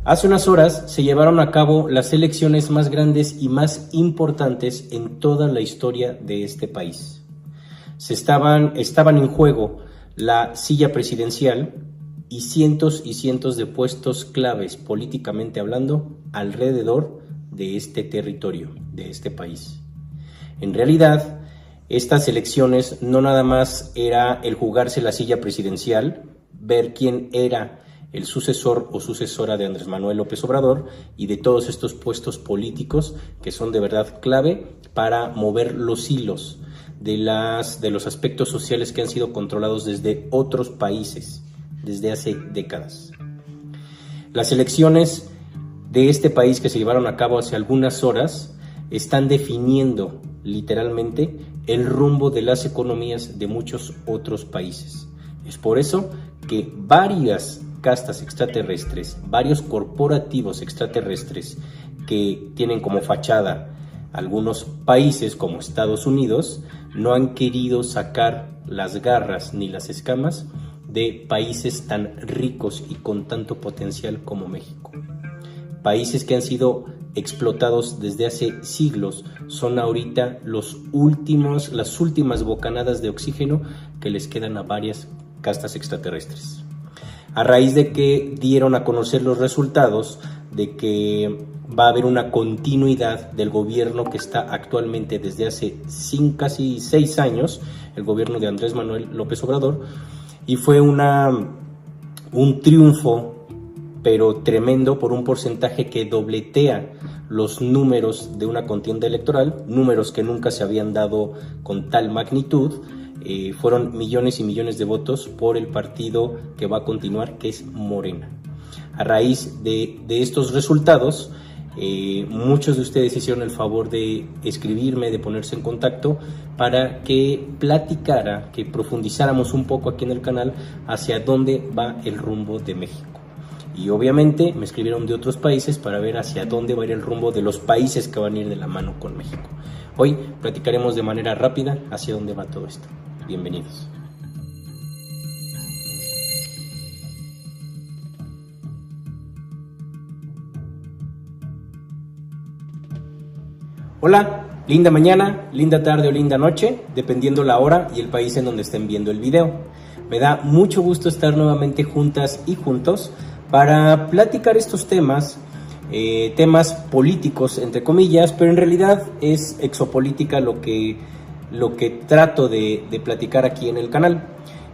Hace unas horas se llevaron a cabo las elecciones más grandes y más importantes en toda la historia de este país. Estaban en juego la silla presidencial y cientos de puestos claves políticamente hablando alrededor de este territorio, de este país. En realidad, estas elecciones no nada más era el jugarse la silla presidencial, ver quién era el sucesor o sucesora de Andrés Manuel López Obrador y de todos estos puestos políticos que son de verdad clave para mover los hilos de los aspectos sociales que han sido controlados desde otros países desde hace décadas. Las elecciones de este país que se llevaron a cabo hace algunas horas están definiendo literalmente el rumbo de las economías de muchos otros países. Es por eso que varias castas extraterrestres, varios corporativos extraterrestres que tienen como fachada algunos países como Estados Unidos, no han querido sacar las garras ni las escamas de países tan ricos y con tanto potencial como México. Países que han sido explotados desde hace siglos son ahorita las últimas bocanadas de oxígeno que les quedan a varias castas extraterrestres. A raíz de que dieron a conocer los resultados de que va a haber una continuidad del gobierno que está actualmente desde hace casi 6 años, el gobierno de Andrés Manuel López Obrador, y fue un triunfo, pero tremendo, por un porcentaje que dobletea los números de una contienda electoral, números que nunca se habían dado con tal magnitud. Fueron millones y millones de votos por el partido que va a continuar, que es Morena. A raíz de estos resultados, muchos de ustedes hicieron el favor de escribirme, de ponerse en contacto para que platicara, que profundizáramos un poco aquí en el canal hacia dónde va el rumbo de México. Y obviamente me escribieron de otros países para ver hacia dónde va a ir el rumbo de los países que van a ir de la mano con México. Hoy platicaremos de manera rápida hacia dónde va todo esto. Bienvenidos. Hola, linda mañana, linda tarde o linda noche, dependiendo la hora y el país en donde estén viendo el video. Me da mucho gusto estar nuevamente juntas y juntos para platicar estos temas, temas políticos entre comillas, pero en realidad es exopolítica lo que trato de platicar aquí en el canal.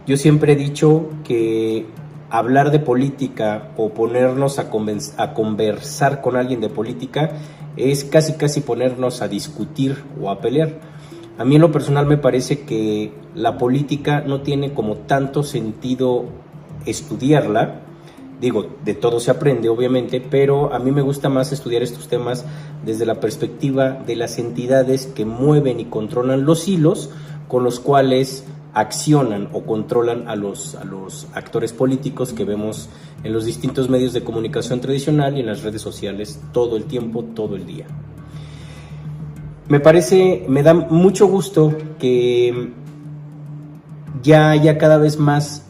Yo siempre he dicho que hablar de política o ponernos a conversar con alguien de política es casi ponernos a discutir o a pelear. A mí en lo personal me parece que la política no tiene como tanto sentido estudiarla. Digo, de todo se aprende obviamente, pero a mí me gusta más estudiar estos temas desde la perspectiva de las entidades que mueven y controlan los hilos con los cuales accionan o controlan a los actores políticos que vemos en los distintos medios de comunicación tradicional y en las redes sociales todo el tiempo, todo el día. Me da mucho gusto que ya haya cada vez más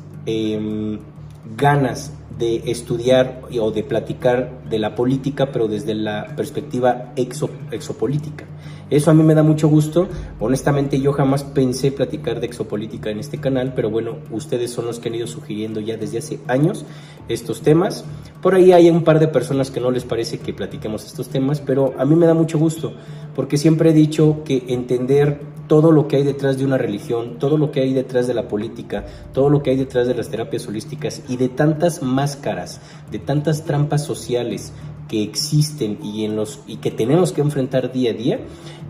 ganas de estudiar o de platicar de la política, pero desde la perspectiva exopolítica. Eso a mí me da mucho gusto. Honestamente, yo jamás pensé platicar de exopolítica en este canal, pero bueno, ustedes son los que han ido sugiriendo ya desde hace años estos temas. Por ahí hay un par de personas que no les parece que platiquemos estos temas, pero a mí me da mucho gusto, porque siempre he dicho que entender todo lo que hay detrás de una religión, todo lo que hay detrás de la política, todo lo que hay detrás de las terapias holísticas y de tantas máscaras, de tantas trampas sociales que existen y que tenemos que enfrentar día a día,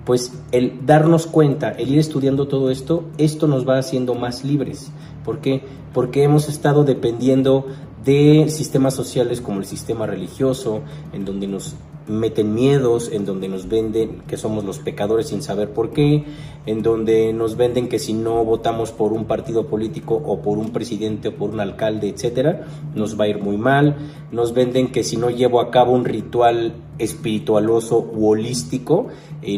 pues el darnos cuenta, el ir estudiando todo esto nos va haciendo más libres. ¿Por qué? Porque hemos estado dependiendo de sistemas sociales como el sistema religioso, en donde nos meten miedos, en donde nos venden que somos los pecadores sin saber por qué, en donde nos venden que si no votamos por un partido político o por un presidente o por un alcalde, etcétera, nos va a ir muy mal. Nos venden que si no llevo a cabo un ritual espiritualoso u holístico,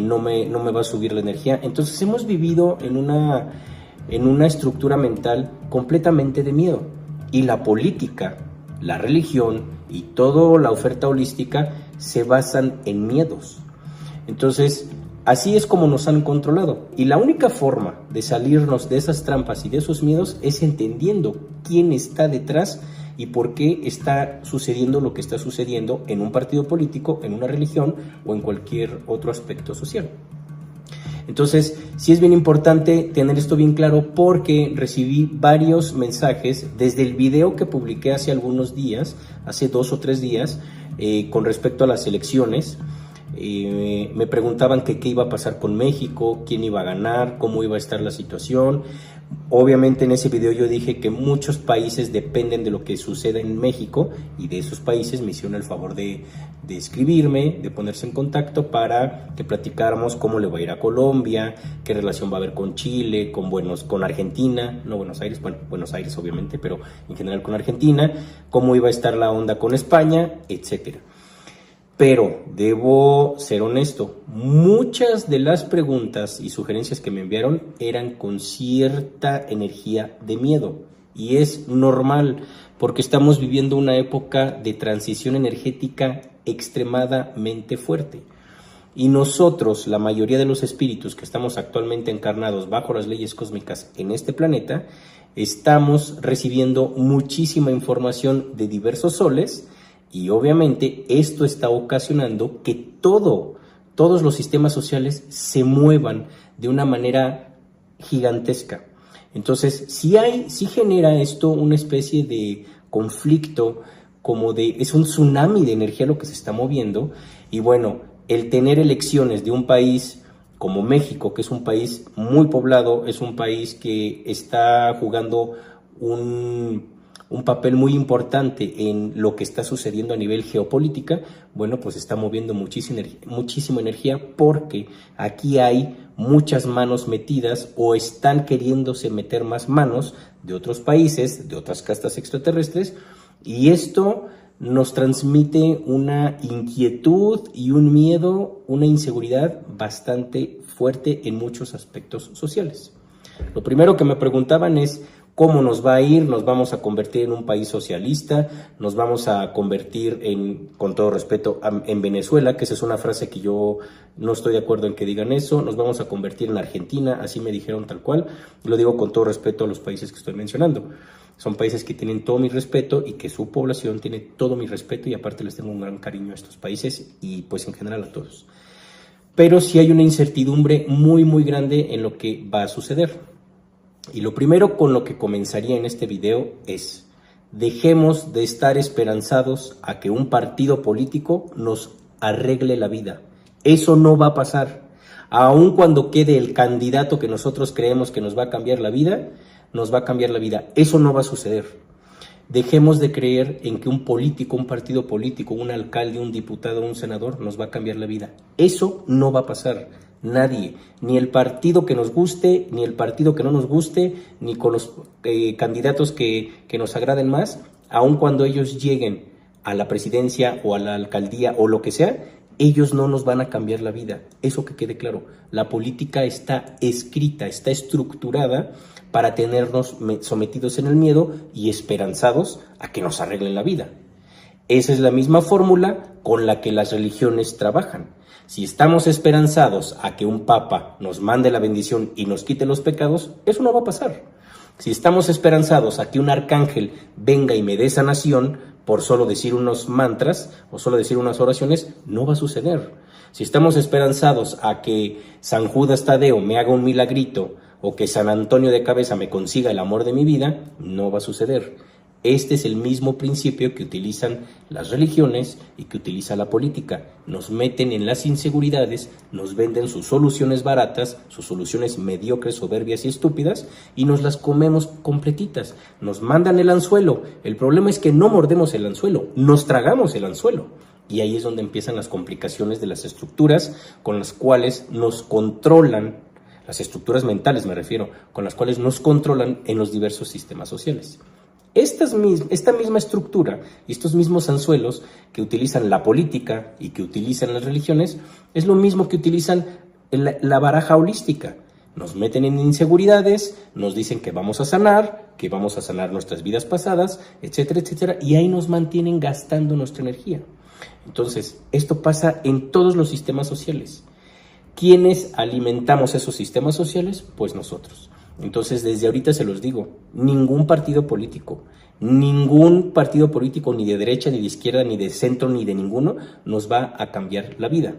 no me va a subir la energía. Entonces hemos vivido en una estructura mental completamente de miedo, y la política la religión y toda la oferta holística se basan en miedos. Entonces, así es como nos han controlado. Y la única forma de salirnos de esas trampas y de esos miedos es entendiendo quién está detrás y por qué está sucediendo lo que está sucediendo en un partido político, en una religión o en cualquier otro aspecto social. Entonces, sí es bien importante tener esto bien claro porque recibí varios mensajes desde el video que publiqué hace algunos días, hace 2 o 3 días, con respecto a las elecciones. Me preguntaban que qué iba a pasar con México, quién iba a ganar, cómo iba a estar la situación. Obviamente en ese video yo dije que muchos países dependen de lo que suceda en México y de esos países me hicieron el favor de escribirme, de ponerse en contacto para que platicáramos cómo le va a ir a Colombia, qué relación va a haber con Chile, con Argentina, no Buenos Aires, bueno, Buenos Aires obviamente, pero en general con Argentina, cómo iba a estar la onda con España, etcétera. Pero debo ser honesto, muchas de las preguntas y sugerencias que me enviaron eran con cierta energía de miedo. Y es normal, porque estamos viviendo una época de transición energética extremadamente fuerte. Y nosotros, la mayoría de los espíritus que estamos actualmente encarnados bajo las leyes cósmicas en este planeta, estamos recibiendo muchísima información de diversos soles. Y obviamente esto está ocasionando que todos los sistemas sociales se muevan de una manera gigantesca. Entonces, sí genera esto una especie de conflicto, es un tsunami de energía lo que se está moviendo. Y bueno, el tener elecciones de un país como México, que es un país muy poblado, es un país que está jugando un papel muy importante en lo que está sucediendo a nivel geopolítica, bueno, pues está moviendo muchísima energía porque aquí hay muchas manos metidas o están queriéndose meter más manos de otros países, de otras castas extraterrestres, y esto nos transmite una inquietud y un miedo, una inseguridad bastante fuerte en muchos aspectos sociales. Lo primero que me preguntaban es ¿cómo nos va a ir? ¿Nos vamos a convertir en un país socialista? ¿Nos vamos a convertir con todo respeto, en Venezuela? Que esa es una frase que yo no estoy de acuerdo en que digan eso. ¿Nos vamos a convertir en Argentina? Así me dijeron tal cual. Lo digo con todo respeto a los países que estoy mencionando. Son países que tienen todo mi respeto y que su población tiene todo mi respeto y aparte les tengo un gran cariño a estos países y pues en general a todos. Pero sí hay una incertidumbre muy, muy grande en lo que va a suceder. Y lo primero con lo que comenzaría en este video es, dejemos de estar esperanzados a que un partido político nos arregle la vida. Eso no va a pasar. Aun cuando quede el candidato que nosotros creemos que nos va a cambiar la vida, nos va a cambiar la vida. Eso no va a suceder. Dejemos de creer en que un político, un partido político, un alcalde, un diputado, un senador nos va a cambiar la vida. Eso no va a pasar. Nadie, ni el partido que nos guste, ni el partido que no nos guste, ni con los candidatos que nos agraden más, aun cuando ellos lleguen a la presidencia o a la alcaldía o lo que sea, ellos no nos van a cambiar la vida. Eso que quede claro. La política está escrita, está estructurada para tenernos sometidos en el miedo y esperanzados a que nos arreglen la vida. Esa es la misma fórmula con la que las religiones trabajan. Si estamos esperanzados a que un papa nos mande la bendición y nos quite los pecados, eso no va a pasar. Si estamos esperanzados a que un arcángel venga y me dé sanación por solo decir unos mantras o solo decir unas oraciones, no va a suceder. Si estamos esperanzados a que San Judas Tadeo me haga un milagrito o que San Antonio de Cabeza me consiga el amor de mi vida, no va a suceder. Este es el mismo principio que utilizan las religiones y que utiliza la política. Nos meten en las inseguridades, nos venden sus soluciones baratas, sus soluciones mediocres, soberbias y estúpidas, y nos las comemos completitas. Nos mandan el anzuelo. El problema es que no mordemos el anzuelo, nos tragamos el anzuelo. Y ahí es donde empiezan las complicaciones de las estructuras con las cuales nos controlan, las estructuras mentales me refiero, con las cuales nos controlan en los diversos sistemas sociales. Esta misma estructura y estos mismos anzuelos que utilizan la política y que utilizan las religiones es lo mismo que utilizan la baraja holística. Nos meten en inseguridades, nos dicen que vamos a sanar nuestras vidas pasadas, etcétera, etcétera, y ahí nos mantienen gastando nuestra energía. Entonces, esto pasa en todos los sistemas sociales. ¿Quiénes alimentamos esos sistemas sociales? Pues nosotros. Entonces, desde ahorita se los digo, ningún partido político, ni de derecha, ni de izquierda, ni de centro, ni de ninguno, nos va a cambiar la vida.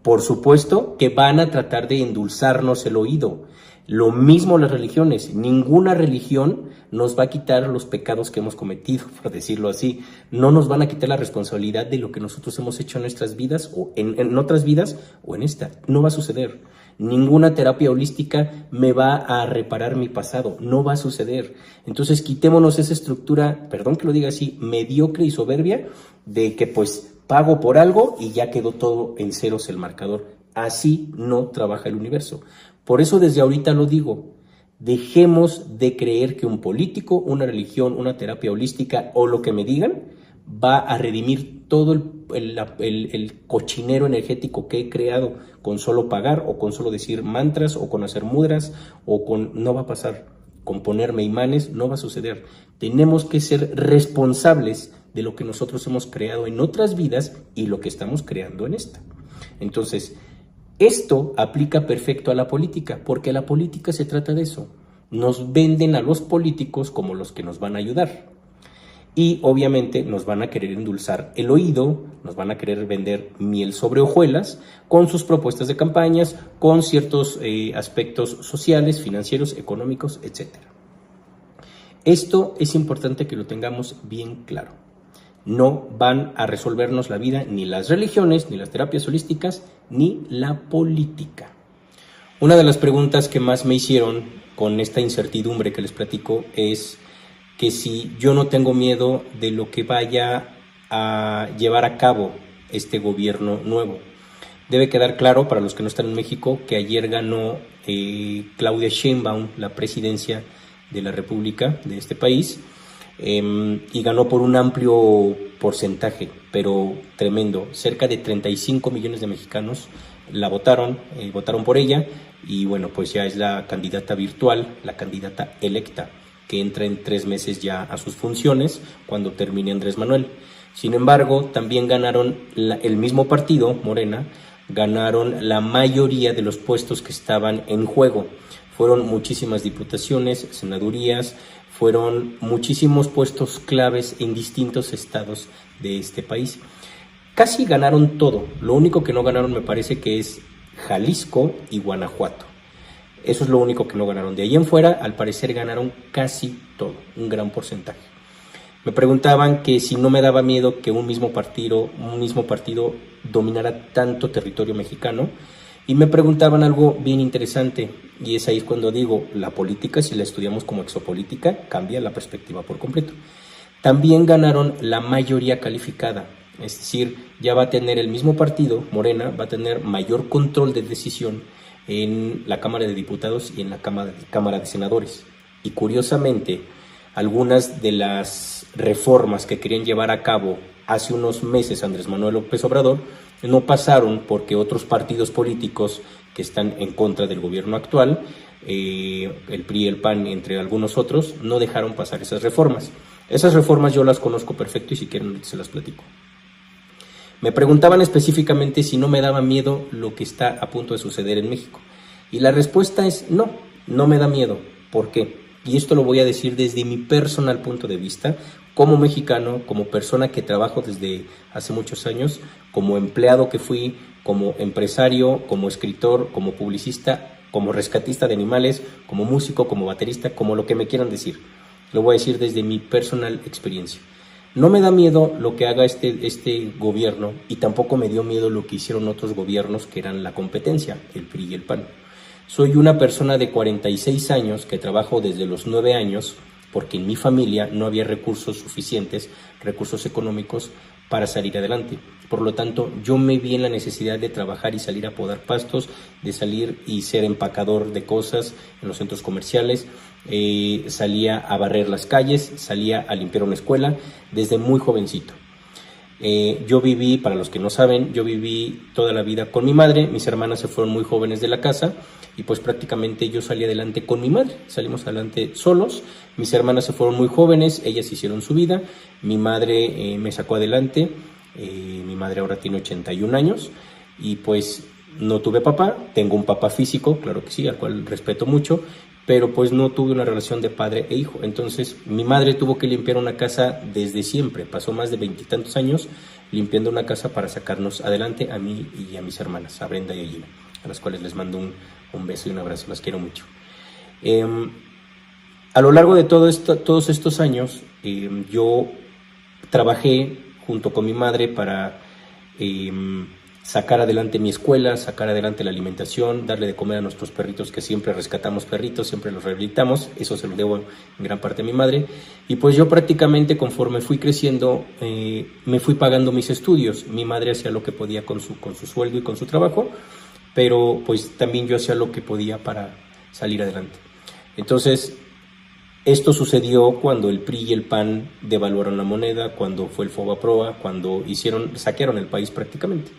Por supuesto que van a tratar de endulzarnos el oído. Lo mismo las religiones. Ninguna religión nos va a quitar los pecados que hemos cometido, por decirlo así. No nos van a quitar la responsabilidad de lo que nosotros hemos hecho en nuestras vidas, o en otras vidas, o en esta. No va a suceder. Ninguna terapia holística me va a reparar mi pasado. No va a suceder. Entonces quitémonos esa estructura, perdón que lo diga así, mediocre y soberbia, de que pues pago por algo y ya quedó todo en ceros el marcador. Así no trabaja el universo. Por eso desde ahorita lo digo, dejemos de creer que un político, una religión, una terapia holística o lo que me digan va a redimir todo el cochinero energético que he creado con solo pagar o con solo decir mantras o con hacer mudras o con... No va a pasar. Con ponerme imanes no va a suceder. Tenemos que ser responsables de lo que nosotros hemos creado en otras vidas y lo que estamos creando en esta. Entonces, esto aplica perfecto a la política, porque la política se trata de eso. Nos venden a los políticos como los que nos van a ayudar. Y obviamente nos van a querer endulzar el oído, nos van a querer vender miel sobre hojuelas con sus propuestas de campañas, con ciertos aspectos sociales, financieros, económicos, etc. Esto es importante que lo tengamos bien claro. No van a resolvernos la vida ni las religiones, ni las terapias holísticas, ni la política. Una de las preguntas que más me hicieron con esta incertidumbre que les platico es que si yo no tengo miedo de lo que vaya a llevar a cabo este gobierno nuevo. Debe quedar claro para los que no están en México que ayer ganó Claudia Sheinbaum la presidencia de la República de este país y ganó por un amplio porcentaje, pero tremendo. Cerca de 35 millones de mexicanos la votaron por ella y bueno, pues ya es la candidata virtual, la candidata electa, que entra en 3 meses ya a sus funciones cuando termine Andrés Manuel. Sin embargo, también ganaron el mismo partido, Morena, ganaron la mayoría de los puestos que estaban en juego. Fueron muchísimas diputaciones, senadurías, fueron muchísimos puestos claves en distintos estados de este país. Casi ganaron todo. Lo único que no ganaron me parece que es Jalisco y Guanajuato. Eso es lo único que no ganaron. De ahí en fuera, al parecer, ganaron casi todo, un gran porcentaje. Me preguntaban que si no me daba miedo que un mismo partido dominara tanto territorio mexicano. Y me preguntaban algo bien interesante, y es ahí cuando digo, la política, si la estudiamos como exopolítica, cambia la perspectiva por completo. También ganaron la mayoría calificada, es decir, ya va a tener el mismo partido, Morena, va a tener mayor control de decisión en la Cámara de Diputados y en la Cámara de Senadores. Y curiosamente, algunas de las reformas que querían llevar a cabo hace unos meses Andrés Manuel López Obrador no pasaron porque otros partidos políticos que están en contra del gobierno actual, el PRI y el PAN, entre algunos otros, no dejaron pasar esas reformas. Esas reformas yo las conozco perfecto y si quieren se las platico. Me preguntaban específicamente si no me daba miedo lo que está a punto de suceder en México. Y la respuesta es no, no me da miedo. ¿Por qué? Y esto lo voy a decir desde mi personal punto de vista, como mexicano, como persona que trabajo desde hace muchos años, como empleado que fui, como empresario, como escritor, como publicista, como rescatista de animales, como músico, como baterista, como lo que me quieran decir. Lo voy a decir desde mi personal experiencia. No me da miedo lo que haga este gobierno y tampoco me dio miedo lo que hicieron otros gobiernos que eran la competencia, el PRI y el PAN. Soy una persona de 46 años que trabajo desde los 9 años porque en mi familia no había recursos suficientes, recursos económicos para salir adelante. Por lo tanto, yo me vi en la necesidad de trabajar y salir a podar pastos, de salir y ser empacador de cosas en los centros comerciales, salía a barrer las calles, salía a limpiar una escuela desde muy jovencito. Yo viví, para los que no saben, yo viví toda la vida con mi madre. Mis hermanas se fueron muy jóvenes de la casa y pues prácticamente yo salí adelante con mi madre. Salimos adelante solos. Mis hermanas se fueron muy jóvenes, ellas hicieron su vida. Mi madre me sacó adelante. Mi madre ahora tiene 81 años y pues no tuve papá. Tengo un papá físico, claro que sí, al cual respeto mucho, pero pues no tuve una relación de padre e hijo. Entonces mi madre tuvo que limpiar una casa desde siempre, pasó más de 20 y tantos años limpiando una casa para sacarnos adelante a mí y a mis hermanas, a Brenda y a Gina, a las cuales les mando un beso y un abrazo, las quiero mucho. A lo largo de todos estos años yo trabajé junto con mi madre para sacar adelante mi escuela, sacar adelante la alimentación, darle de comer a nuestros perritos, que siempre rescatamos perritos, siempre los rehabilitamos. Eso se lo debo en gran parte a mi madre. Y pues yo prácticamente, conforme fui creciendo, me fui pagando mis estudios. Mi madre hacía lo que podía con su sueldo y con su trabajo, pero pues también yo hacía lo que podía para salir adelante. Entonces, esto sucedió cuando el PRI y el PAN devaluaron la moneda, cuando fue el Fobaproa, cuando saquearon el país prácticamente.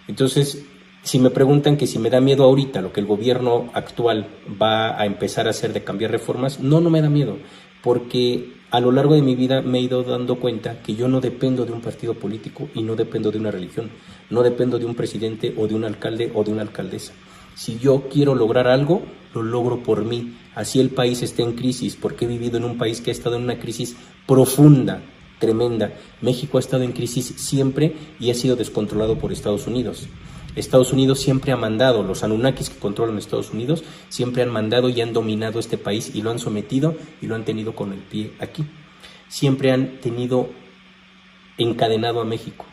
Entonces, si me preguntan que si me da miedo ahorita lo que el gobierno actual va a empezar a hacer de cambiar reformas, no me da miedo, porque a lo largo de mi vida me he ido dando cuenta que yo no dependo de un partido político y no dependo de una religión, no dependo de un presidente o de un alcalde o de una alcaldesa. Si yo quiero lograr algo, lo logro por mí. Así el país esté en crisis, porque he vivido en un país que ha estado en una crisis profunda, tremenda. México ha estado en crisis siempre y ha sido descontrolado por Estados Unidos. Estados Unidos siempre ha mandado, los Anunnakis que controlan Estados Unidos, siempre han mandado y han dominado este país y lo han sometido y lo han tenido con el pie aquí. Siempre han tenido encadenado a México.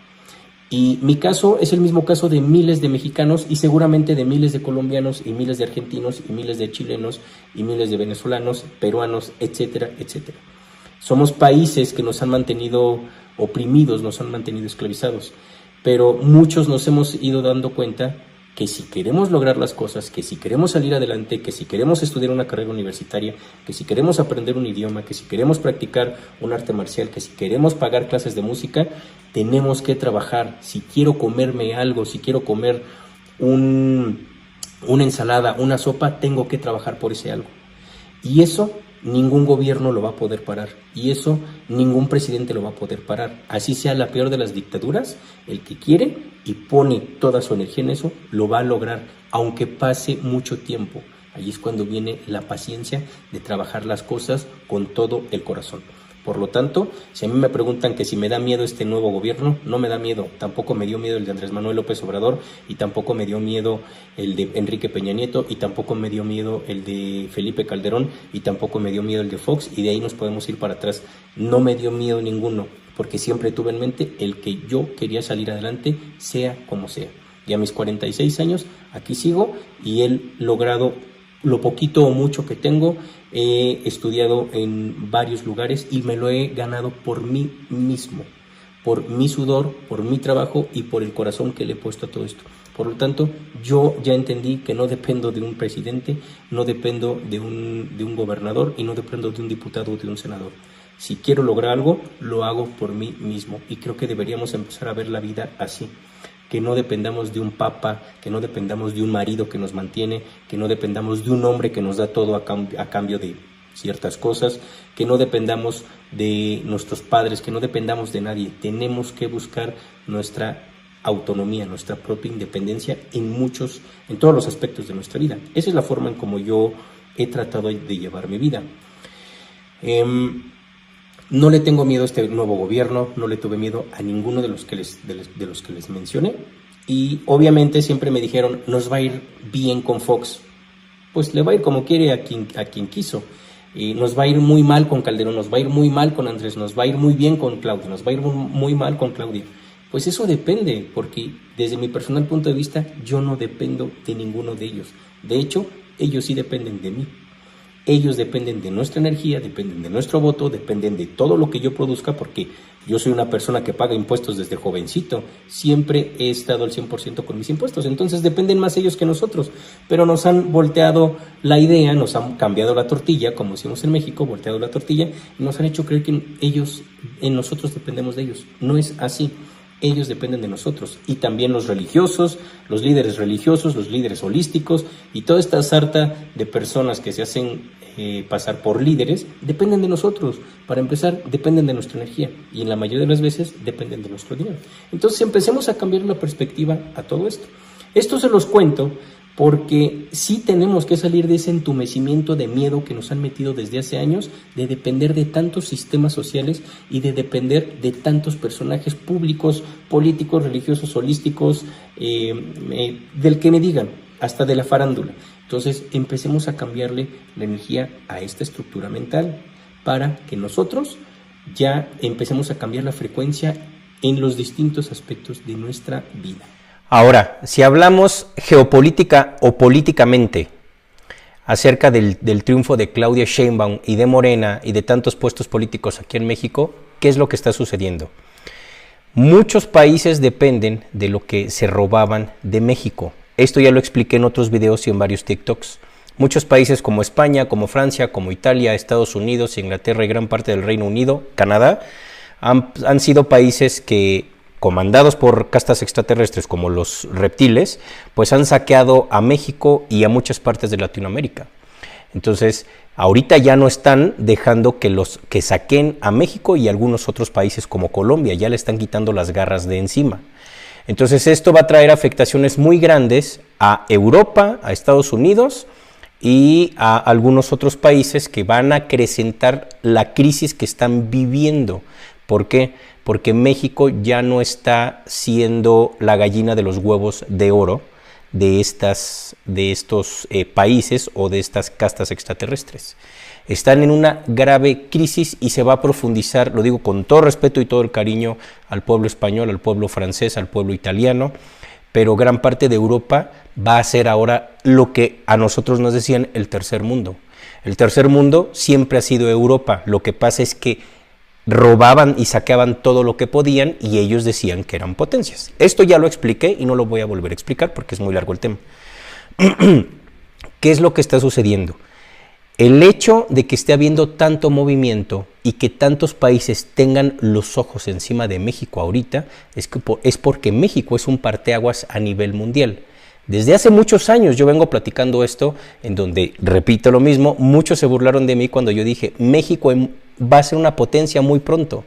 Y mi caso es el mismo caso de miles de mexicanos y seguramente de miles de colombianos y miles de argentinos y miles de chilenos y miles de venezolanos, peruanos, etcétera, etcétera. Somos países que nos han mantenido oprimidos, nos han mantenido esclavizados, pero muchos nos hemos ido dando cuenta que si queremos lograr las cosas, que si queremos salir adelante, que si queremos estudiar una carrera universitaria, que si queremos aprender un idioma, que si queremos practicar un arte marcial, que si queremos pagar clases de música, tenemos que trabajar. Si quiero comerme algo, si quiero comer una ensalada, una sopa, tengo que trabajar por ese algo. Y eso ningún gobierno lo va a poder parar, y eso ningún presidente lo va a poder parar. Así sea la peor de las dictaduras, el que quiere y pone toda su energía en eso, lo va a lograr, aunque pase mucho tiempo. Ahí es cuando viene la paciencia de trabajar las cosas con todo el corazón. Por lo tanto, si a mí me preguntan que si me da miedo este nuevo gobierno, no me da miedo. Tampoco me dio miedo el de Andrés Manuel López Obrador, y tampoco me dio miedo el de Enrique Peña Nieto, y tampoco me dio miedo el de Felipe Calderón, y tampoco me dio miedo el de Fox, y de ahí nos podemos ir para atrás. No me dio miedo ninguno, porque siempre tuve en mente el que yo quería salir adelante, sea como sea. Y a mis 46 años, aquí sigo, y he logrado lo poquito o mucho que tengo. He estudiado en varios lugares y me lo he ganado por mí mismo, por mi sudor, por mi trabajo y por el corazón que le he puesto a todo esto. Por lo tanto, yo ya entendí que no dependo de un presidente, no dependo de un gobernador y no dependo de un diputado o de un senador. Si quiero lograr algo, lo hago por mí mismo, y creo que deberíamos empezar a ver la vida así. Que no dependamos de un papa, que no dependamos de un marido que nos mantiene, que no dependamos de un hombre que nos da todo a cambio de ciertas cosas, que no dependamos de nuestros padres, que no dependamos de nadie. Tenemos que buscar nuestra autonomía, nuestra propia independencia en todos los aspectos de nuestra vida. Esa es la forma en como yo he tratado de llevar mi vida. No le tengo miedo a este nuevo gobierno, no le tuve miedo a ninguno de los que les mencioné. Y obviamente siempre me dijeron, nos va a ir bien con Fox. Pues le va a ir como quiere a quien quiso. Y nos va a ir muy mal con Calderón, nos va a ir muy mal con Andrés, nos va a ir muy bien con Claudia, nos va a ir muy mal con Claudia. Pues eso depende, porque desde mi personal punto de vista, yo no dependo de ninguno de ellos. De hecho, ellos sí dependen de mí. Ellos dependen de nuestra energía, dependen de nuestro voto, dependen de todo lo que yo produzca, porque yo soy una persona que paga impuestos desde jovencito. Siempre he estado al 100% con mis impuestos, entonces dependen más ellos que nosotros. Pero nos han volteado la idea, nos han cambiado la tortilla, como decimos en México, volteado la tortilla, y nos han hecho creer que en nosotros dependemos de ellos. No es así. ellos dependen de nosotros. Y también los religiosos, los líderes holísticos y toda esta sarta de personas que se hacen pasar por líderes, dependen de nosotros. Para empezar, dependen de nuestra energía y en la mayoría de las veces dependen de nuestro dinero. Entonces empecemos a cambiar la perspectiva a todo esto. Esto se los cuento porque sí tenemos que salir de ese entumecimiento de miedo que nos han metido desde hace años, de depender de tantos sistemas sociales y de depender de tantos personajes públicos, políticos, religiosos, holísticos, del que me digan, hasta de la farándula. Entonces empecemos a cambiarle la energía a esta estructura mental para que nosotros ya empecemos a cambiar la frecuencia en los distintos aspectos de nuestra vida. Ahora, si hablamos geopolítica o políticamente acerca del triunfo de Claudia Sheinbaum y de Morena y de tantos puestos políticos aquí en México, ¿qué es lo que está sucediendo? Muchos países dependen de lo que se robaban de México. Esto ya lo expliqué en otros videos y en varios TikToks. Muchos países como España, como Francia, como Italia, Estados Unidos, Inglaterra y gran parte del Reino Unido, Canadá, han sido países que, comandados por castas extraterrestres como los reptiles, pues han saqueado a México y a muchas partes de Latinoamérica. Entonces, ahorita ya no están dejando que saquen a México y a algunos otros países como Colombia, ya le están quitando las garras de encima. Entonces, esto va a traer afectaciones muy grandes a Europa, a Estados Unidos y a algunos otros países que van a acrecentar la crisis que están viviendo. ¿Por qué? Porque México ya no está siendo la gallina de los huevos de oro de estos países o de estas castas extraterrestres. Están en una grave crisis y se va a profundizar, lo digo con todo respeto y todo el cariño al pueblo español, al pueblo francés, al pueblo italiano, pero gran parte de Europa va a ser ahora lo que a nosotros nos decían el tercer mundo. El tercer mundo siempre ha sido Europa, lo que pasa es que robaban y saqueaban todo lo que podían y ellos decían que eran potencias. Esto ya lo expliqué y no lo voy a volver a explicar porque es muy largo el tema. ¿Qué es lo que está sucediendo? El hecho de que esté habiendo tanto movimiento y que tantos países tengan los ojos encima de México ahorita es porque México es un parteaguas a nivel mundial. Desde hace muchos años yo vengo platicando esto, en donde, repito lo mismo, muchos se burlaron de mí cuando yo dije México va a ser una potencia muy pronto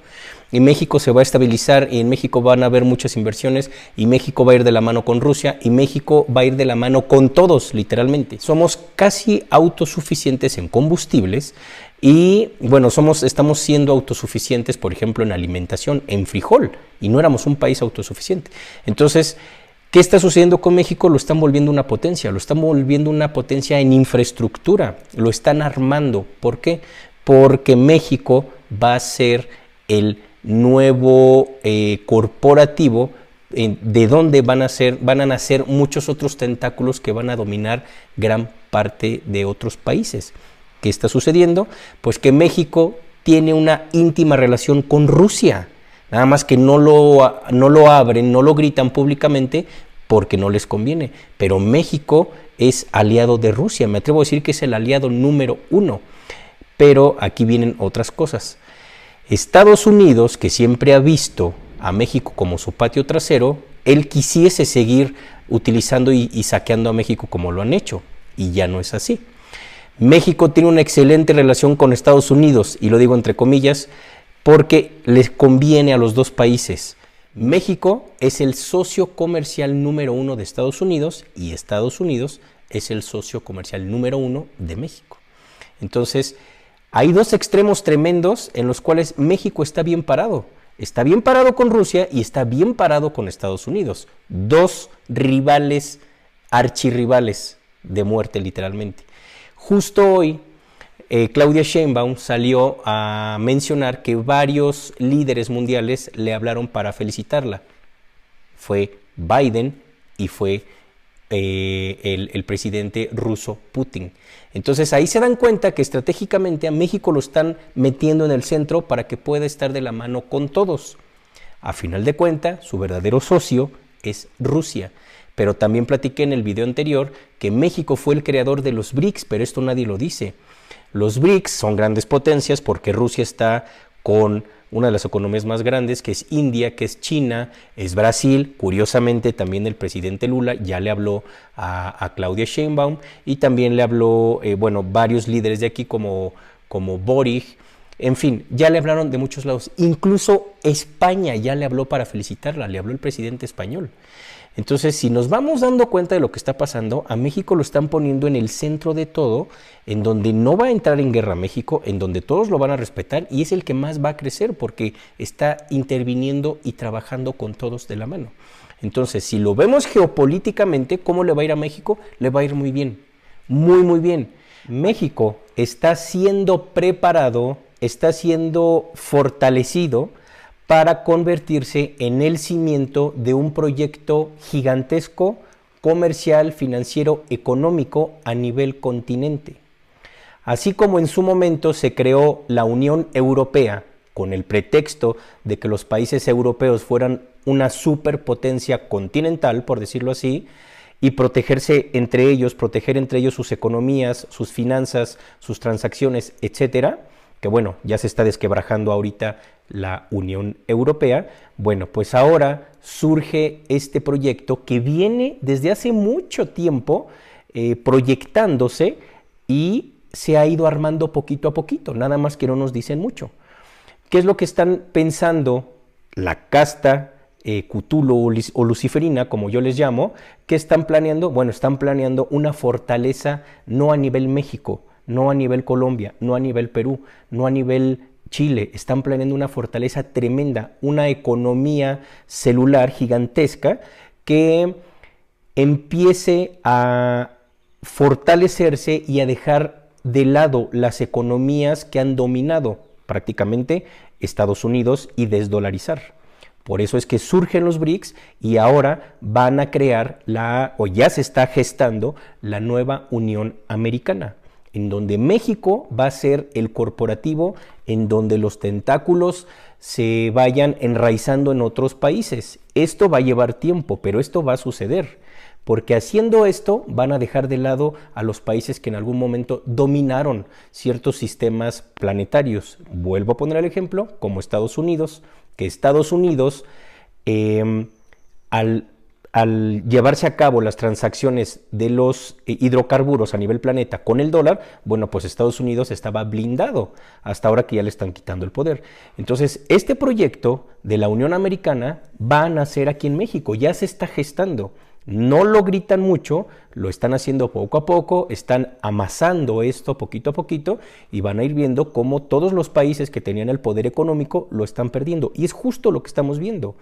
y México se va a estabilizar y en México van a haber muchas inversiones y México va a ir de la mano con Rusia y México va a ir de la mano con todos, literalmente. Somos casi autosuficientes en combustibles y bueno, estamos siendo autosuficientes, por ejemplo, en alimentación, en frijol, y no éramos un país autosuficiente. Entonces, ¿qué está sucediendo con México? Lo están volviendo una potencia, lo están volviendo una potencia en infraestructura, lo están armando. ¿Por qué? Porque México va a ser el nuevo corporativo de donde van a nacer muchos otros tentáculos que van a dominar gran parte de otros países. ¿Qué está sucediendo? Pues que México tiene una íntima relación con Rusia, nada más que no lo abren, no lo gritan públicamente porque no les conviene, pero México es aliado de Rusia, me atrevo a decir que es el aliado número 1. Pero aquí vienen otras cosas. Estados Unidos, que siempre ha visto a México como su patio trasero, él quisiese seguir utilizando y saqueando a México como lo han hecho, y ya no es así. México tiene una excelente relación con Estados Unidos, y lo digo entre comillas, porque les conviene a los dos países. México es el socio comercial número 1 de Estados Unidos, y Estados Unidos es el socio comercial número 1 de México. Entonces, hay dos extremos tremendos en los cuales México está bien parado. Está bien parado con Rusia y está bien parado con Estados Unidos. Dos rivales, archirrivales de muerte literalmente. Justo hoy, Claudia Sheinbaum salió a mencionar que varios líderes mundiales le hablaron para felicitarla. Fue Biden y fue el presidente ruso Putin. Entonces ahí se dan cuenta que estratégicamente a México lo están metiendo en el centro para que pueda estar de la mano con todos. A final de cuentas, su verdadero socio es Rusia. Pero también platiqué en el video anterior que México fue el creador de los BRICS, pero esto nadie lo dice. Los BRICS son grandes potencias porque Rusia está con una de las economías más grandes, que es India, que es China, es Brasil. Curiosamente, también el presidente Lula ya le habló a Claudia Sheinbaum, y también le habló, varios líderes de aquí como Boric. En fin, ya le hablaron de muchos lados. Incluso España ya le habló para felicitarla, le habló el presidente español. Entonces, si nos vamos dando cuenta de lo que está pasando, a México lo están poniendo en el centro de todo, en donde no va a entrar en guerra México, en donde todos lo van a respetar, y es el que más va a crecer porque está interviniendo y trabajando con todos de la mano. Entonces, si lo vemos geopolíticamente, ¿cómo le va a ir a México? Le va a ir muy bien, muy, muy bien. México está siendo preparado, está siendo fortalecido para convertirse en el cimiento de un proyecto gigantesco, comercial, financiero, económico a nivel continente. Así como en su momento se creó la Unión Europea con el pretexto de que los países europeos fueran una superpotencia continental, por decirlo así, y proteger entre ellos sus economías, sus finanzas, sus transacciones, etcétera, que ya se está desquebrajando ahorita la Unión Europea. Bueno, pues ahora surge este proyecto que viene desde hace mucho tiempo proyectándose y se ha ido armando poquito a poquito, nada más que no nos dicen mucho. ¿Qué es lo que están pensando la casta Cthulhu o luciferina, como yo les llamo? ¿Qué están planeando? Bueno, están planeando una fortaleza no a nivel México, no a nivel Colombia, no a nivel Perú, no a nivel Chile. Están planeando una fortaleza tremenda, una economía celular gigantesca que empiece a fortalecerse y a dejar de lado las economías que han dominado prácticamente Estados Unidos y desdolarizar. Por eso es que surgen los BRICS y ahora van a crear o ya se está gestando la nueva Unión Americana, en donde México va a ser el corporativo, en donde los tentáculos se vayan enraizando en otros países. Esto va a llevar tiempo, pero esto va a suceder, porque haciendo esto van a dejar de lado a los países que en algún momento dominaron ciertos sistemas planetarios. Vuelvo a poner el ejemplo, como Estados Unidos, que Estados Unidos, al llevarse a cabo las transacciones de los hidrocarburos a nivel planeta con el dólar, pues Estados Unidos estaba blindado, hasta ahora que ya le están quitando el poder. Entonces, este proyecto de la Unión Americana va a nacer aquí en México, ya se está gestando. No lo gritan mucho, lo están haciendo poco a poco, están amasando esto poquito a poquito y van a ir viendo cómo todos los países que tenían el poder económico lo están perdiendo. Y es justo lo que estamos viendo.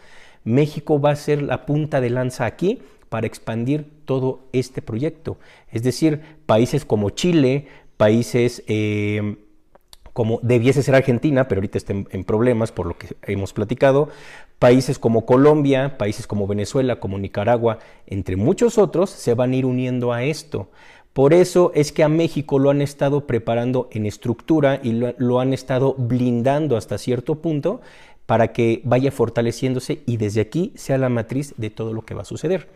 México va a ser la punta de lanza aquí para expandir todo este proyecto. Es decir, países como Chile, países como debiese ser Argentina, pero ahorita está en problemas por lo que hemos platicado, países como Colombia, países como Venezuela, como Nicaragua, entre muchos otros, se van a ir uniendo a esto. Por eso es que a México lo han estado preparando en estructura y lo han estado blindando hasta cierto punto para que vaya fortaleciéndose y desde aquí sea la matriz de todo lo que va a suceder.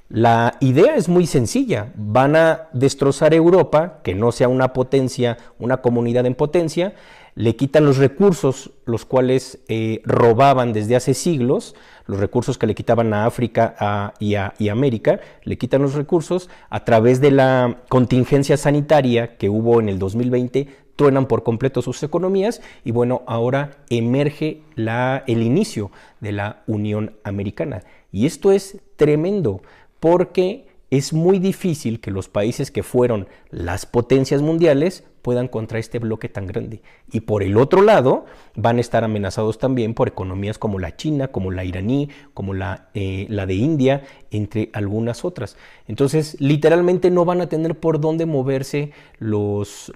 La idea es muy sencilla, van a destrozar Europa, que no sea una potencia, una comunidad en potencia, le quitan los recursos, los cuales robaban desde hace siglos, los recursos que le quitaban a África y a América, le quitan los recursos a través de la contingencia sanitaria que hubo en el 2020, truenan por completo sus economías y ahora emerge el inicio de la Unión Americana. Y esto es tremendo, porque es muy difícil que los países que fueron las potencias mundiales puedan contra este bloque tan grande. Y por el otro lado, van a estar amenazados también por economías como la China, como la iraní, como la de India, entre algunas otras. Entonces, literalmente no van a tener por dónde moverse los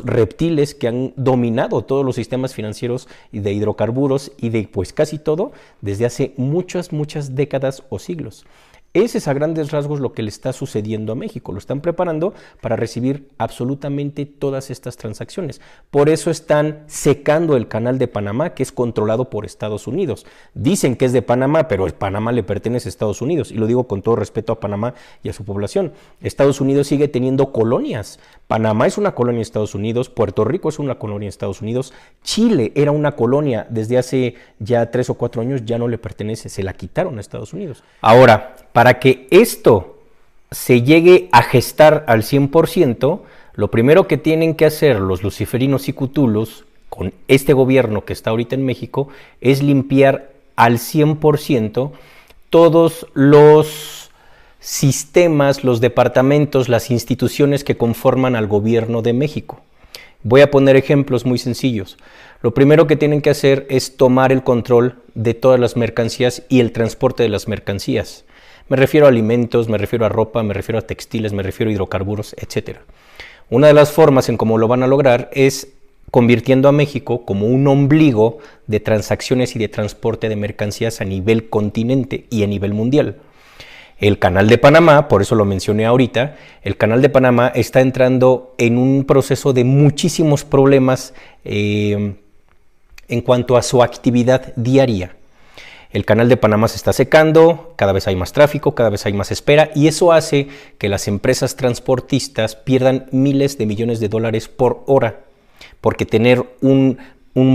reptiles que han dominado todos los sistemas financieros y de hidrocarburos y de casi todo desde hace muchas décadas o siglos. Ese es a grandes rasgos lo que le está sucediendo a México. Lo están preparando para recibir absolutamente todas estas transacciones. Por eso están secando el canal de Panamá, que es controlado por Estados Unidos. Dicen que es de Panamá, pero Panamá le pertenece a Estados Unidos. Y lo digo con todo respeto a Panamá y a su población. Estados Unidos sigue teniendo colonias. Panamá es una colonia de Estados Unidos, Puerto Rico es una colonia de Estados Unidos, Chile era una colonia desde hace ya 3 o 4 años, ya no le pertenece, se la quitaron a Estados Unidos. Ahora, para que esto se llegue a gestar al 100%, lo primero que tienen que hacer los luciferinos y cutulos con este gobierno que está ahorita en México es limpiar al 100% todos los sistemas, los departamentos, las instituciones que conforman al gobierno de México. Voy a poner ejemplos muy sencillos. Lo primero que tienen que hacer es tomar el control de todas las mercancías y el transporte de las mercancías. Me refiero a alimentos, me refiero a ropa, me refiero a textiles, me refiero a hidrocarburos, etc. Una de las formas en cómo lo van a lograr es convirtiendo a México como un ombligo de transacciones y de transporte de mercancías a nivel continente y a nivel mundial. El Canal de Panamá, por eso lo mencioné ahorita, el Canal de Panamá está entrando en un proceso de muchísimos problemas en cuanto a su actividad diaria. El Canal de Panamá se está secando, cada vez hay más tráfico, cada vez hay más espera y eso hace que las empresas transportistas pierdan miles de millones de dólares por hora, porque tener un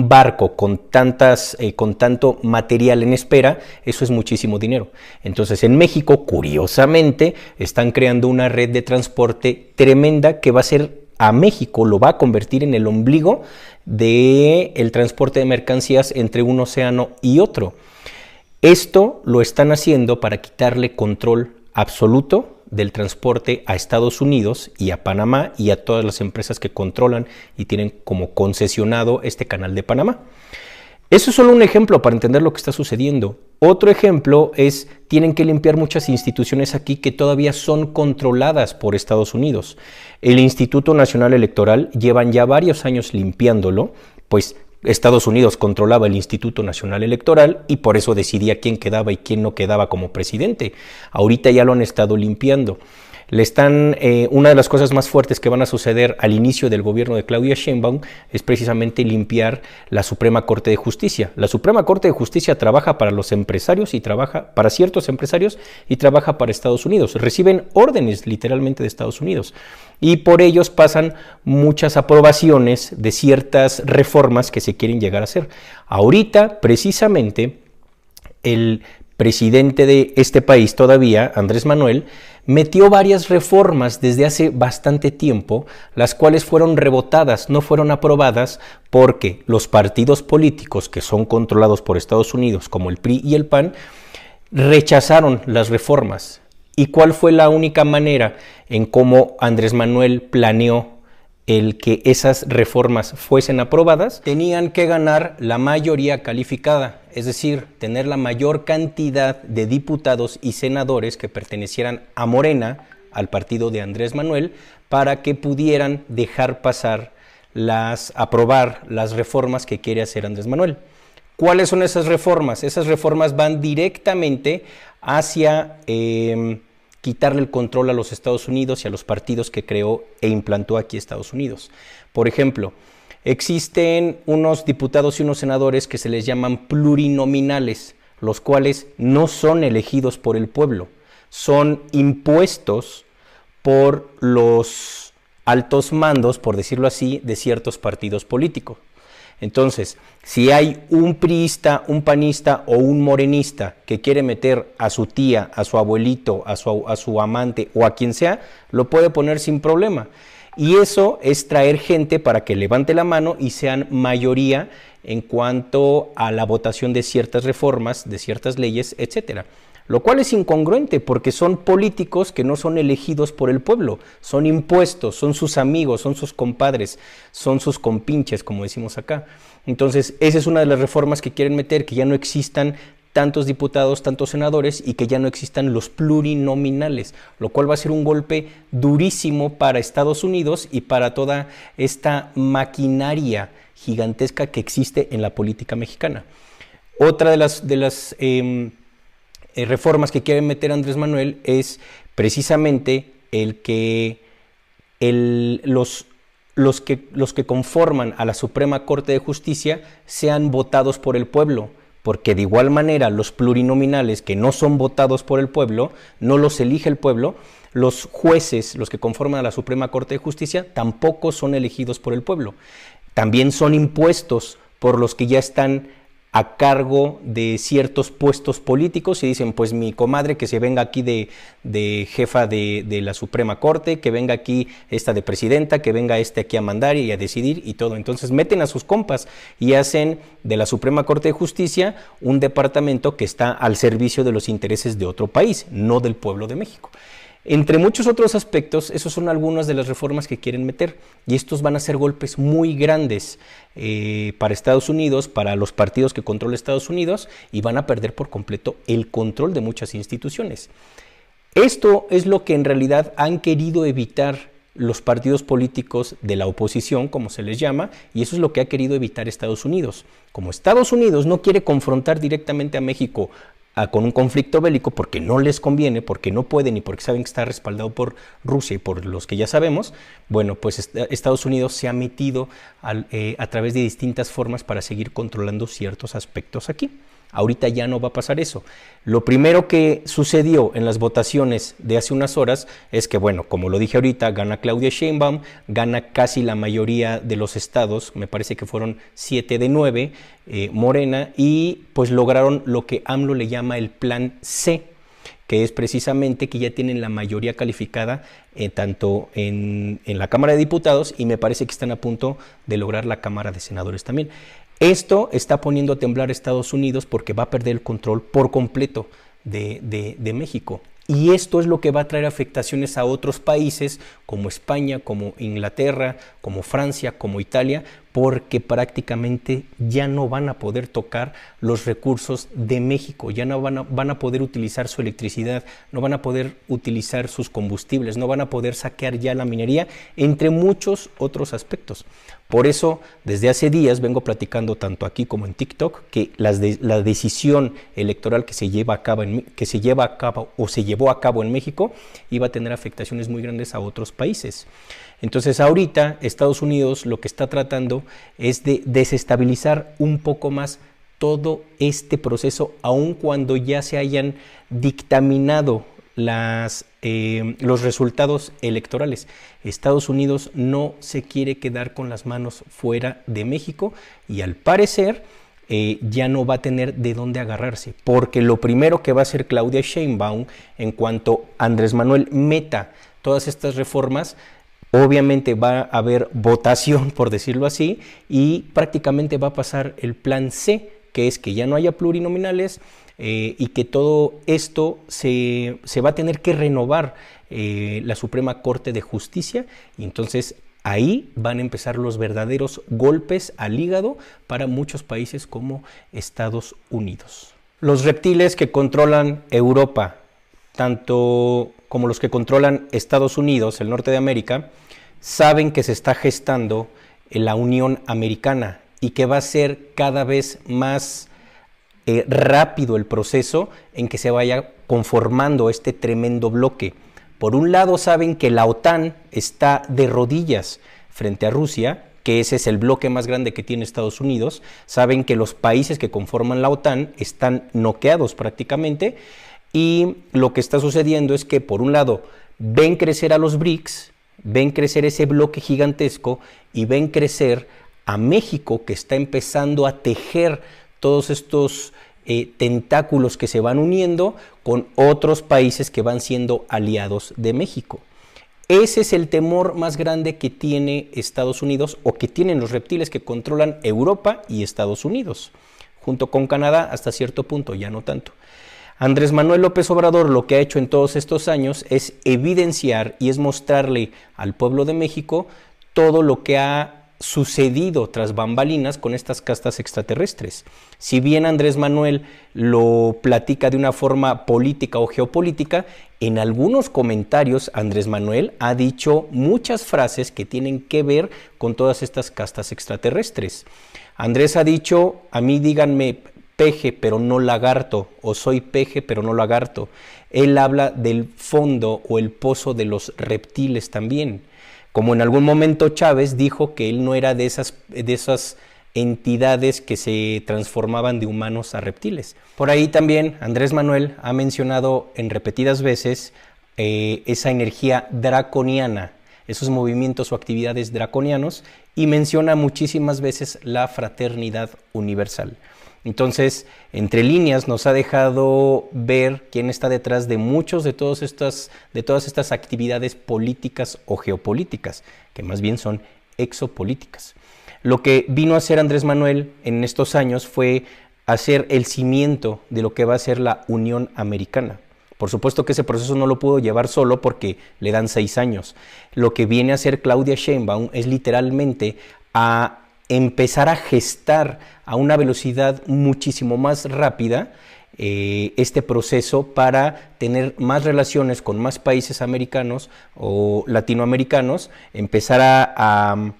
barco con tanto material en espera, eso es muchísimo dinero. Entonces en México, curiosamente, están creando una red de transporte tremenda que va a ser a México, lo va a convertir en el ombligo del transporte de mercancías entre un océano y otro. Esto lo están haciendo para quitarle control absoluto del transporte a Estados Unidos y a Panamá y a todas las empresas que controlan y tienen como concesionado este Canal de Panamá. Eso es solo un ejemplo para entender lo que está sucediendo. Otro ejemplo es, tienen que limpiar muchas instituciones aquí que todavía son controladas por Estados Unidos. El Instituto Nacional Electoral llevan ya varios años limpiándolo, pues Estados Unidos controlaba el Instituto Nacional Electoral y por eso decidía quién quedaba y quién no quedaba como presidente. Ahorita ya lo han estado limpiando. Una de las cosas más fuertes que van a suceder al inicio del gobierno de Claudia Sheinbaum es precisamente limpiar la Suprema Corte de Justicia. La Suprema Corte de Justicia trabaja para los empresarios y trabaja para ciertos empresarios y trabaja para Estados Unidos. Reciben órdenes literalmente de Estados Unidos y por ellos pasan muchas aprobaciones de ciertas reformas que se quieren llegar a hacer. Ahorita, precisamente, el presidente de este país todavía, Andrés Manuel, metió varias reformas desde hace bastante tiempo, las cuales fueron rebotadas, no fueron aprobadas porque los partidos políticos que son controlados por Estados Unidos, como el PRI y el PAN, rechazaron las reformas. ¿Y cuál fue la única manera en cómo Andrés Manuel planeó el que esas reformas fuesen aprobadas? Tenían que ganar la mayoría calificada, es decir, tener la mayor cantidad de diputados y senadores que pertenecieran a Morena, al partido de Andrés Manuel, para que pudieran dejar pasar aprobar las reformas que quiere hacer Andrés Manuel. ¿Cuáles son esas reformas? Esas reformas van directamente hacia quitarle el control a los Estados Unidos y a los partidos que creó e implantó aquí Estados Unidos. Por ejemplo, existen unos diputados y unos senadores que se les llaman plurinominales, los cuales no son elegidos por el pueblo, son impuestos por los altos mandos, por decirlo así, de ciertos partidos políticos. Entonces, si hay un priista, un panista o un morenista que quiere meter a su tía, a su abuelito, a su amante o a quien sea, lo puede poner sin problema. Y eso es traer gente para que levante la mano y sean mayoría en cuanto a la votación de ciertas reformas, de ciertas leyes, etcétera. Lo cual es incongruente porque son políticos que no son elegidos por el pueblo, son impuestos, son sus amigos, son sus compadres, son sus compinches, como decimos acá. Entonces, esa es una de las reformas que quieren meter, que ya no existan tantos diputados, tantos senadores y que ya no existan los plurinominales, lo cual va a ser un golpe durísimo para Estados Unidos y para toda esta maquinaria gigantesca que existe en la política mexicana. Otra de las reformas que quiere meter Andrés Manuel es precisamente el que los que conforman a la Suprema Corte de Justicia sean votados por el pueblo, porque de igual manera los plurinominales que no son votados por el pueblo, no los elige el pueblo, los jueces, los que conforman a la Suprema Corte de Justicia, tampoco son elegidos por el pueblo. También son impuestos por los que ya están a cargo de ciertos puestos políticos y dicen, pues mi comadre que se venga aquí de jefa de la Suprema Corte, que venga aquí esta de presidenta, que venga aquí a mandar y a decidir y todo. Entonces meten a sus compas y hacen de la Suprema Corte de Justicia un departamento que está al servicio de los intereses de otro país, no del pueblo de México. Entre muchos otros aspectos, esos son algunas de las reformas que quieren meter y estos van a ser golpes muy grandes para Estados Unidos, para los partidos que controla Estados Unidos y van a perder por completo el control de muchas instituciones. Esto es lo que en realidad han querido evitar los partidos políticos de la oposición, como se les llama, y eso es lo que ha querido evitar Estados Unidos. Como Estados Unidos no quiere confrontar directamente a México con un conflicto bélico porque no les conviene, porque no pueden y porque saben que está respaldado por Rusia y por los que ya sabemos, bueno, pues Estados Unidos se ha metido a través de distintas formas para seguir controlando ciertos aspectos aquí. Ahorita ya no va a pasar eso. Lo primero que sucedió en las votaciones de hace unas horas es que, bueno, como lo dije ahorita, gana Claudia Sheinbaum, gana casi la mayoría de los estados, me parece que fueron 7 de 9, Morena, y pues lograron lo que AMLO le llama el plan C, que es precisamente que ya tienen la mayoría calificada tanto en la Cámara de Diputados y me parece que están a punto de lograr la Cámara de Senadores también. Esto está poniendo a temblar a Estados Unidos porque va a perder el control por completo de México. Y esto es lo que va a traer afectaciones a otros países como España, como Inglaterra, como Francia, como Italia, porque prácticamente ya no van a poder tocar los recursos de México, ya no van a poder utilizar su electricidad, no van a poder utilizar sus combustibles, no van a poder saquear ya la minería, entre muchos otros aspectos. Por eso, desde hace días vengo platicando tanto aquí como en TikTok que la decisión electoral que se lleva a cabo o se llevó a cabo en México iba a tener afectaciones muy grandes a otros países. Entonces ahorita Estados Unidos lo que está tratando es de desestabilizar un poco más todo este proceso, aun cuando ya se hayan dictaminado los resultados electorales. Estados Unidos no se quiere quedar con las manos fuera de México y al parecer ya no va a tener de dónde agarrarse, porque lo primero que va a hacer Claudia Sheinbaum en cuanto Andrés Manuel meta todas estas reformas, obviamente va a haber votación, por decirlo así, y prácticamente va a pasar el plan C, que es que ya no haya plurinominales y que todo esto se va a tener que renovar la Suprema Corte de Justicia, y entonces ahí van a empezar los verdaderos golpes al hígado para muchos países como Estados Unidos. Los reptiles que controlan Europa, tanto como los que controlan Estados Unidos, el norte de América, saben que se está gestando la Unión Americana y que va a ser cada vez más rápido el proceso en que se vaya conformando este tremendo bloque. Por un lado saben que la OTAN está de rodillas frente a Rusia, que ese es el bloque más grande que tiene Estados Unidos, saben que los países que conforman la OTAN están noqueados prácticamente, y lo que está sucediendo es que por un lado ven crecer a los BRICS, ven crecer ese bloque gigantesco y ven crecer a México, que está empezando a tejer todos estos tentáculos que se van uniendo con otros países que van siendo aliados de México. Ese es el temor más grande que tiene Estados Unidos, o que tienen los reptiles que controlan Europa y Estados Unidos, junto con Canadá hasta cierto punto, ya no tanto. Andrés Manuel López Obrador lo que ha hecho en todos estos años es evidenciar y es mostrarle al pueblo de México todo lo que ha sucedido tras bambalinas con estas castas extraterrestres. Si bien Andrés Manuel lo platica de una forma política o geopolítica, en algunos comentarios Andrés Manuel ha dicho muchas frases que tienen que ver con todas estas castas extraterrestres. Andrés ha dicho, a mí díganme peje pero no lagarto, o soy peje pero no lagarto. Él habla del fondo o el pozo de los reptiles también. Como en algún momento Chávez dijo que él no era de esas entidades que se transformaban de humanos a reptiles. Por ahí también Andrés Manuel ha mencionado en repetidas veces esa energía draconiana, esos movimientos o actividades draconianos, y menciona muchísimas veces la fraternidad universal. Entonces, entre líneas nos ha dejado ver quién está detrás de de todas estas actividades políticas o geopolíticas, que más bien son exopolíticas. Lo que vino a hacer Andrés Manuel en estos años fue hacer el cimiento de lo que va a ser la Unión Americana. Por supuesto que ese proceso no lo pudo llevar solo porque le dan 6 años. Lo que viene a hacer Claudia Sheinbaum es literalmente a empezar a gestar a una velocidad muchísimo más rápida este proceso para tener más relaciones con más países americanos o latinoamericanos, empezar a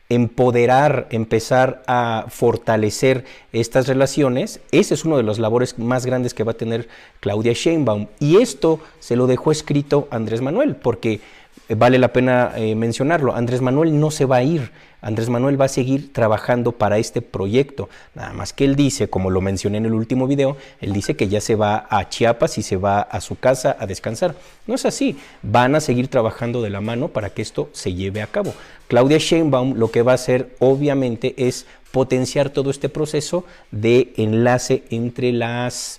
empoderar, empezar a fortalecer estas relaciones. Ese es uno de los labores más grandes que va a tener Claudia Sheinbaum, y esto se lo dejó escrito Andrés Manuel, porque vale la pena mencionarlo. Andrés Manuel no se va a ir. Andrés Manuel va a seguir trabajando para este proyecto. Nada más que él dice, como lo mencioné en el último video, él dice que ya se va a Chiapas y se va a su casa a descansar. No es así. Van a seguir trabajando de la mano para que esto se lleve a cabo. Claudia Sheinbaum lo que va a hacer, obviamente, es potenciar todo este proceso de enlace entre las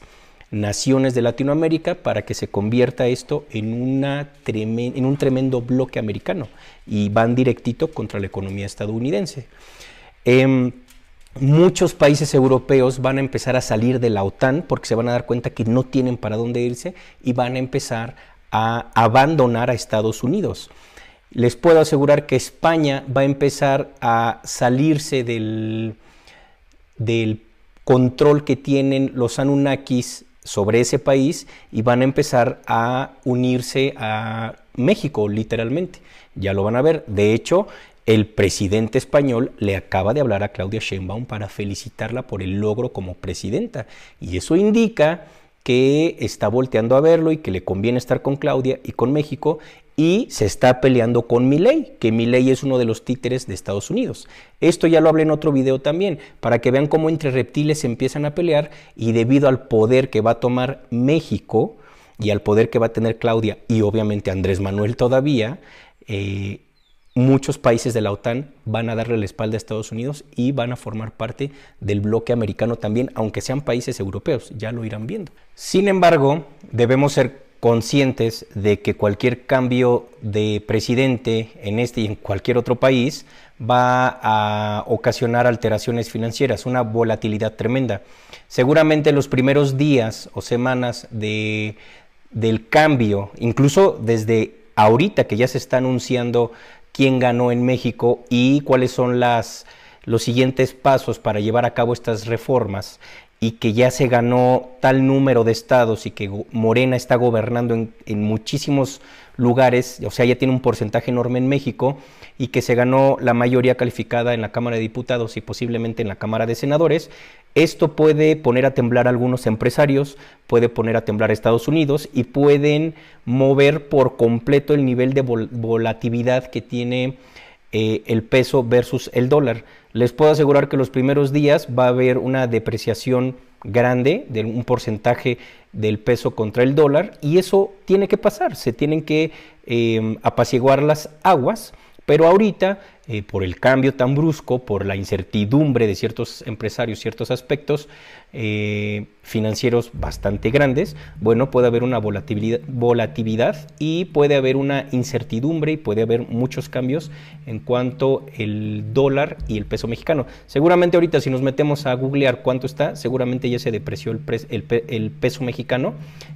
naciones de Latinoamérica para que se convierta esto en un tremendo bloque americano, y van directito contra la economía estadounidense. Muchos países europeos van a empezar a salir de la OTAN porque se van a dar cuenta que no tienen para dónde irse y van a empezar a abandonar a Estados Unidos. Les puedo asegurar que España va a empezar a salirse del control que tienen los Anunnakis sobre ese país y van a empezar a unirse a México, literalmente. Ya lo van a ver. De hecho, el presidente español le acaba de hablar a Claudia Sheinbaum para felicitarla por el logro como presidenta, y eso indica que está volteando a verlo y que le conviene estar con Claudia y con México, y se está peleando con Milei, que Milei es uno de los títeres de Estados Unidos. Esto ya lo hablé en otro video también, para que vean cómo entre reptiles se empiezan a pelear, y debido al poder que va a tomar México y al poder que va a tener Claudia y obviamente Andrés Manuel todavía, muchos países de la OTAN van a darle la espalda a Estados Unidos y van a formar parte del bloque americano también, aunque sean países europeos, ya lo irán viendo. Sin embargo, debemos ser conscientes de que cualquier cambio de presidente en este y en cualquier otro país va a ocasionar alteraciones financieras, una volatilidad tremenda. Seguramente los primeros días o semanas del cambio, incluso desde ahorita que ya se está anunciando quién ganó en México y cuáles son los siguientes pasos para llevar a cabo estas reformas, y que ya se ganó tal número de estados y que Morena está gobernando en muchísimos lugares, o sea, ya tiene un porcentaje enorme en México, y que se ganó la mayoría calificada en la Cámara de Diputados y posiblemente en la Cámara de Senadores. Esto puede poner a temblar a algunos empresarios, puede poner a temblar a Estados Unidos, y pueden mover por completo el nivel de volatilidad que tiene el peso versus el dólar. Les puedo asegurar que los primeros días va a haber una depreciación grande de un porcentaje del peso contra el dólar, y eso tiene que pasar, se tienen que apaciguar las aguas, pero ahorita por el cambio tan brusco, por la incertidumbre de ciertos empresarios, ciertos aspectos financieros bastante grandes, bueno, puede haber una volatilidad y puede haber una incertidumbre y puede haber muchos cambios en cuanto el dólar y el peso mexicano. Seguramente ahorita si nos metemos a googlear cuánto está, seguramente ya se depreció el peso mexicano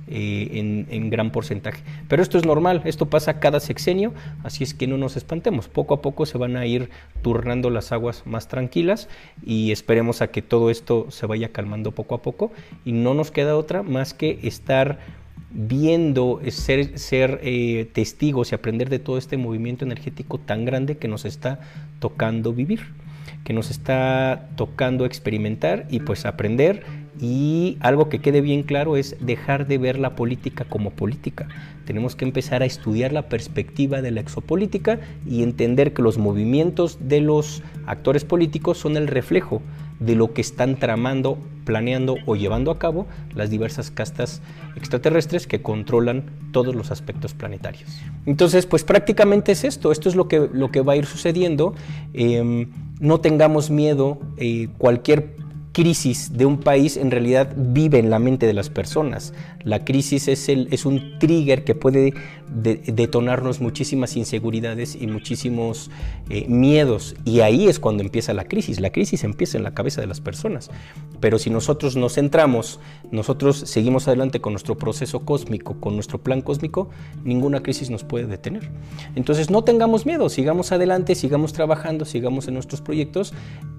en gran porcentaje. Pero esto es normal, esto pasa cada sexenio, así es que no nos espantemos. Poco a poco se van a ir turnando las aguas más tranquilas y esperemos a que todo esto se vaya calmando poco a poco, y no nos queda otra más que estar viendo, ser testigos y aprender de todo este movimiento energético tan grande que nos está tocando vivir, que nos está tocando experimentar, y pues aprender Y algo que quede bien claro es dejar de ver la política como política. Tenemos que empezar a estudiar la perspectiva de la exopolítica y entender que los movimientos de los actores políticos son el reflejo de lo que están tramando, planeando o llevando a cabo las diversas castas extraterrestres que controlan todos los aspectos planetarios. Entonces, pues prácticamente es esto es lo que va a ir sucediendo. No tengamos miedo, cualquier crisis de un país en realidad vive en la mente de las personas. La crisis es un trigger que puede detonarnos muchísimas inseguridades y muchísimos miedos, y ahí es cuando empieza la crisis. La crisis empieza en la cabeza de las personas, pero si nosotros nos centramos, nosotros seguimos adelante con nuestro proceso cósmico, con nuestro plan cósmico, ninguna crisis nos puede detener. Entonces no tengamos miedo, sigamos adelante, sigamos trabajando, sigamos en nuestros proyectos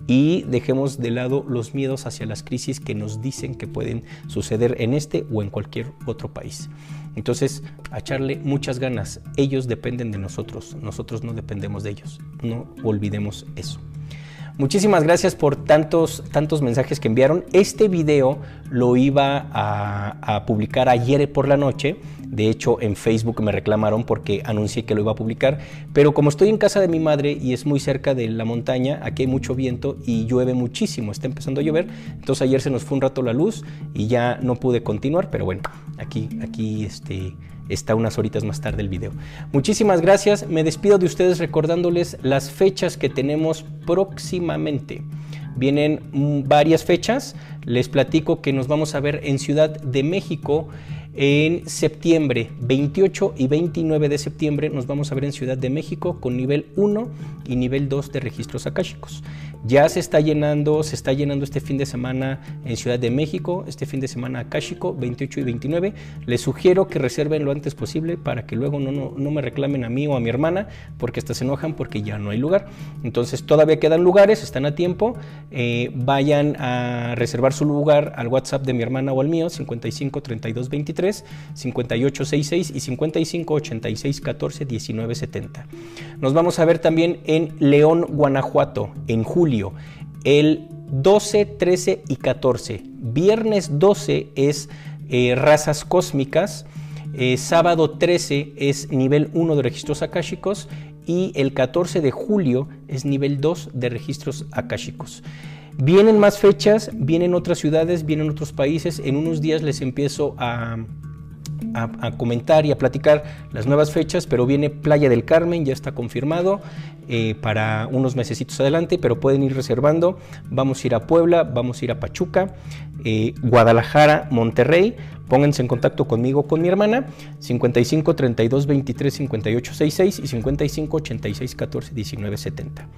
y dejemos de lado los miedos hacia las crisis que nos dicen que pueden suceder en este o en cualquier otro país. Entonces, a echarle muchas ganas. Ellos dependen de nosotros no dependemos de ellos. No olvidemos eso. Muchísimas gracias por tantos mensajes que enviaron. Este video lo iba a publicar ayer por la noche. De hecho, en Facebook me reclamaron porque anuncié que lo iba a publicar, pero como estoy en casa de mi madre y es muy cerca de la montaña, aquí hay mucho viento y llueve muchísimo, está empezando a llover, entonces ayer se nos fue un rato la luz y ya no pude continuar, pero bueno, aquí está unas horitas más tarde el video. Muchísimas gracias, me despido de ustedes recordándoles las fechas que tenemos próximamente. Vienen varias fechas, les platico que nos vamos a ver en Ciudad de México en septiembre, 28 y 29 de septiembre nos vamos a ver en Ciudad de México con nivel 1 y nivel 2 de registros akáshicos. Ya se está llenando este fin de semana en Ciudad de México, este fin de semana akáshico, 28 y 29. Les sugiero que reserven lo antes posible para que luego no me reclamen a mí o a mi hermana, porque hasta se enojan porque ya no hay lugar. Entonces todavía quedan lugares, están a tiempo. Vayan a reservar su lugar al WhatsApp de mi hermana o al mío, 55 32 23 58 66 y 55 86 14 19 70. Nos vamos a ver también en León, Guanajuato, en julio, el 12, 13 y 14. Viernes 12 es razas cósmicas, sábado 13 es nivel 1 de registros akáshicos y el 14 de julio es nivel 2 de registros akáshicos. Vienen más fechas, vienen otras ciudades, vienen otros países. En unos días les empiezo a comentar y a platicar las nuevas fechas, pero viene Playa del Carmen, ya está confirmado para unos mesecitos adelante, pero pueden ir reservando. Vamos a ir a Puebla, vamos a ir a Pachuca, Guadalajara, Monterrey. Pónganse en contacto conmigo, con mi hermana, 55 32 23 58 66 y 55 86 14 19 70.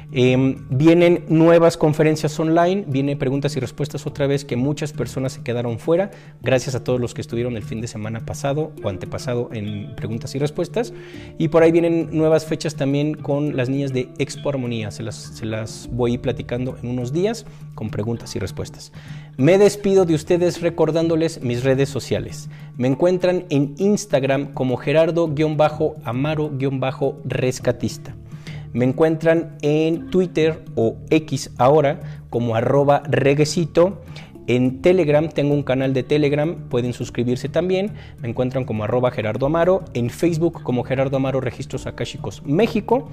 Vienen nuevas conferencias online, viene preguntas y respuestas otra vez, que muchas personas se quedaron fuera, gracias a todos los que estuvieron el fin de semana pasado o antepasado en preguntas y respuestas, y por ahí vienen nuevas fechas también con las niñas de Expo Armonía, se las voy a ir platicando en unos días con preguntas y respuestas. Me despido de ustedes recordándoles mis redes sociales. Me encuentran en Instagram como Gerardo-Amaro-rescatista. Me encuentran en Twitter o X ahora como @reguecito. En Telegram tengo un canal de Telegram, pueden suscribirse también. Me encuentran como @Gerardo Amaro. En Facebook como Gerardo Amaro Registros Akáshicos México.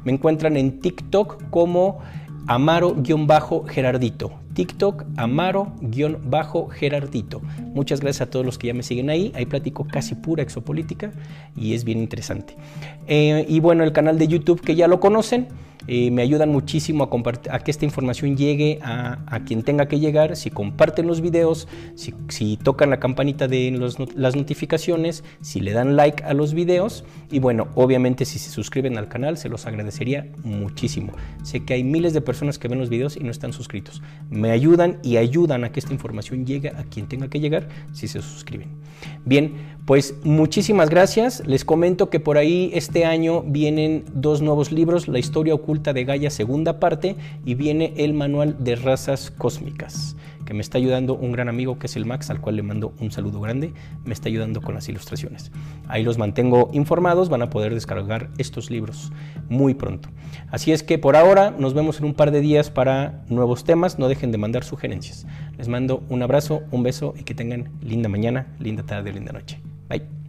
Me encuentran en TikTok como Amaro-Gerardito. TikTok Amaro-Gerardito. Muchas gracias a todos los que ya me siguen ahí. Ahí platico casi pura exopolítica y es bien interesante. Y bueno, el canal de YouTube que ya lo conocen. Me ayudan muchísimo a que esta información llegue a quien tenga que llegar. Si comparten los videos, si tocan la campanita de las notificaciones, si le dan like a los videos, y bueno, obviamente si se suscriben al canal, se los agradecería muchísimo. Sé que hay miles de personas que ven los videos y no están suscritos. Me ayudan y ayudan a que esta información llegue a quien tenga que llegar si se suscriben. Bien, pues muchísimas gracias. Les comento que por ahí este año vienen 2 nuevos libros: La historia oculta de Gaia, segunda parte, y viene el manual de razas cósmicas, que me está ayudando, un gran amigo que es el Max, al cual le mando un saludo grande, me está ayudando con las ilustraciones. Ahí los mantengo informados, van a poder descargar estos libros muy pronto. Así es que por ahora nos vemos en un par de días para nuevos temas, no dejen de mandar sugerencias. Les mando un abrazo, un beso y que tengan linda mañana, linda tarde, linda noche. Bye.